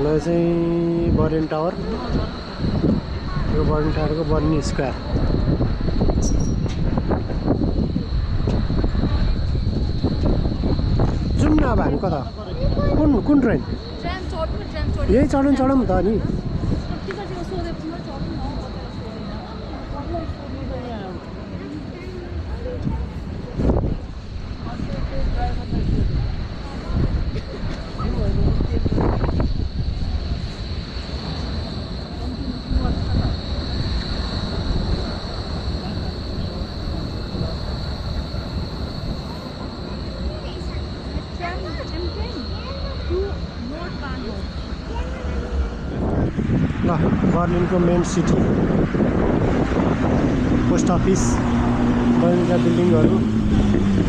यो चाहिँ Berlin tower, यो बर्लिन टावरको बर्लिन स्क्वायर। जाउँ न अब हामी कता, कुन ट्रेन? यही चढौँ त नि। ल बर्लिनको मेन सिटी, पोस्ट अफिस, बर्लिनका बिल्डिङहरू,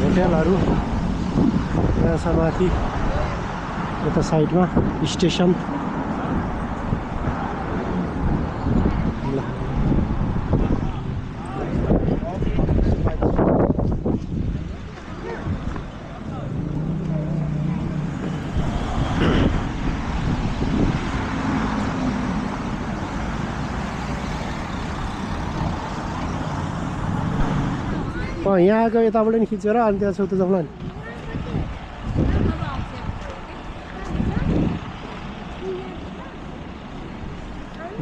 होटेलहरू, यहाँ छ माथि यता साइडमा स्टेसन। ल यहाँ आएको यताबाट नि खिचेर अनि त्यहाँ छेउता जाउँला नि।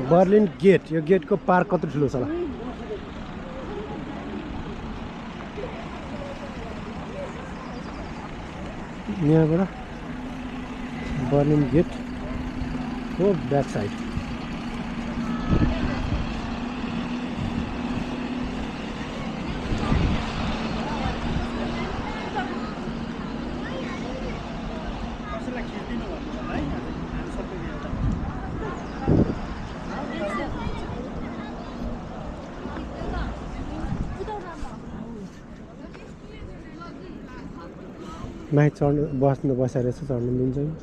बर्लिन गेट, यो गेटको पार्क कति ठुलो छ होला। यहाँबाट बर्लिन गेटको ब्याक साइड। माथि चढ्नु बसेर यसो चढ्नु दिन्छ नि।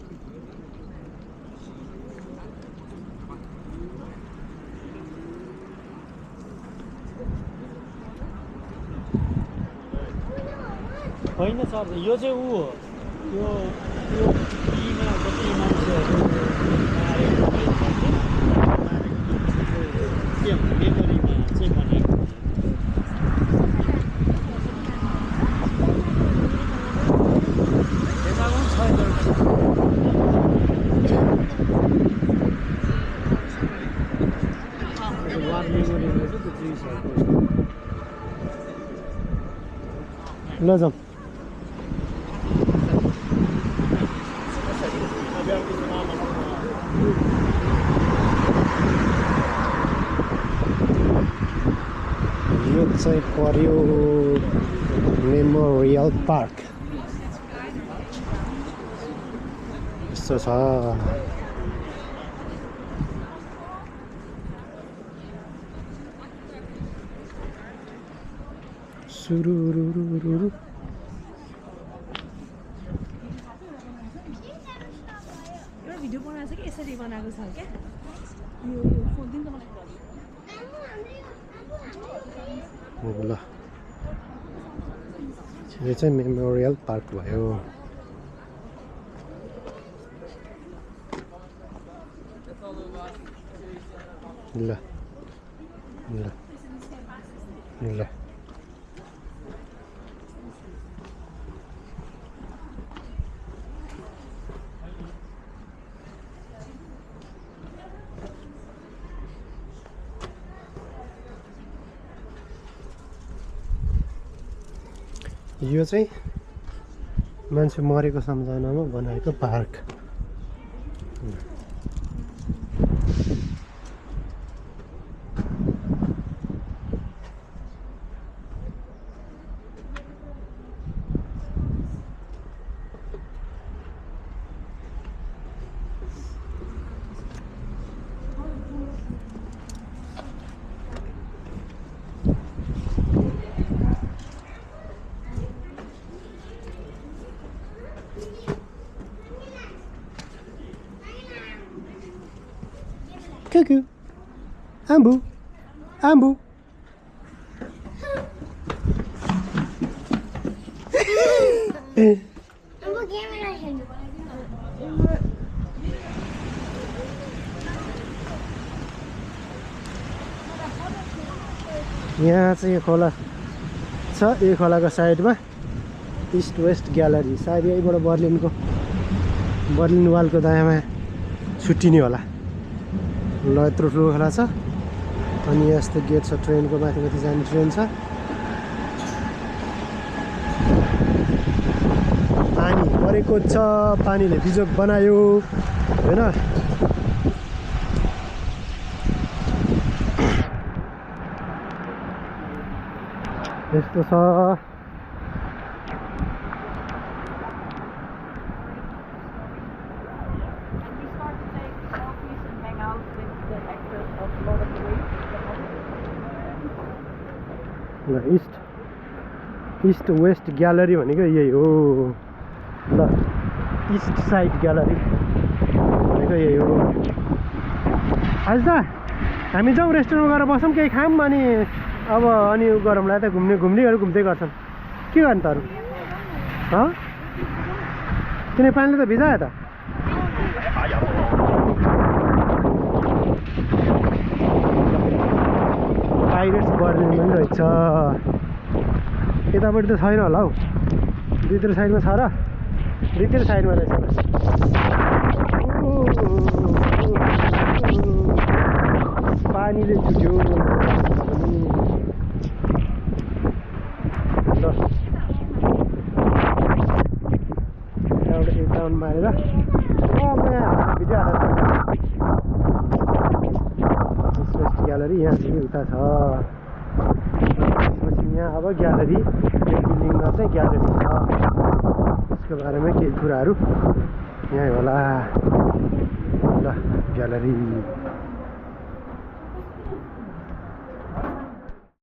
होइन सर, यो चाहिँ ऊ हो, यो टीमा जति मान्छेहरू मेमोरीमा चाहिँ भनेको ल जाउँ। यो चाहिँ पर्यो मेमोरियल पार्क। यस्तो छ। सुरुरुरुरु एउटा भिडियो बनाएको छ कि यसरी बनाएको छ क्या, यो फोन दिन त मलाई ल यो चाहिँ मेमोरियल पार्क भयो। ल ल ल यो चाहिँ मान्छे मरेको सम्झनामा बनाएको park. Cuckoo. Ambu. Ambu. Ambu camera यहाँ चाहिँ यो खोला छ, यो खोलाको साइडमा इस्ट वेस्ट ग्यालरी, सायद यहीँबाट बर्लिन वालको दायाँमा छुट्टिने होला। ल यत्रो ठुलो खोला छ अनि यस्तो गेट छ, ट्रेनको माथि जाने ट्रेन छ। पानी परेको छ, पानीले बिजोग बनायो होइन। यस्तो छ। ल इस्ट वेस्ट ग्यालरी भनेको यही हो। ल इस्ट साइड ग्यालरी भनेको यही हो। आज त हामी जाउँ रेस्टुरेन्टमा गएर बसौँ, केही खाऊँ, अनि अब अनि गरौँला त। घुम्नेहरू घुम्दै गर्छन्, के गर्नु त अरू? किन पानीले त भिजायो त। पाइरेट्स बर्लिन पनि रहेछ। यतापट्टि त छैन होला हौ, दुईतिर साइडमा छ र, दुईतिर साइडमा रहेछ। पानीले छुट्यो। एउटा एकाउन्ट मारेर भिडियो हालेर ग्यालरी यहाँदेखि उता छ। त्यसपछि यहाँ अब ग्यालरी, बिल्डिङमा चाहिँ ग्यालरी छ, त्यसको बारेमा केही कुराहरू यहीँ होला। ल ग्यालरी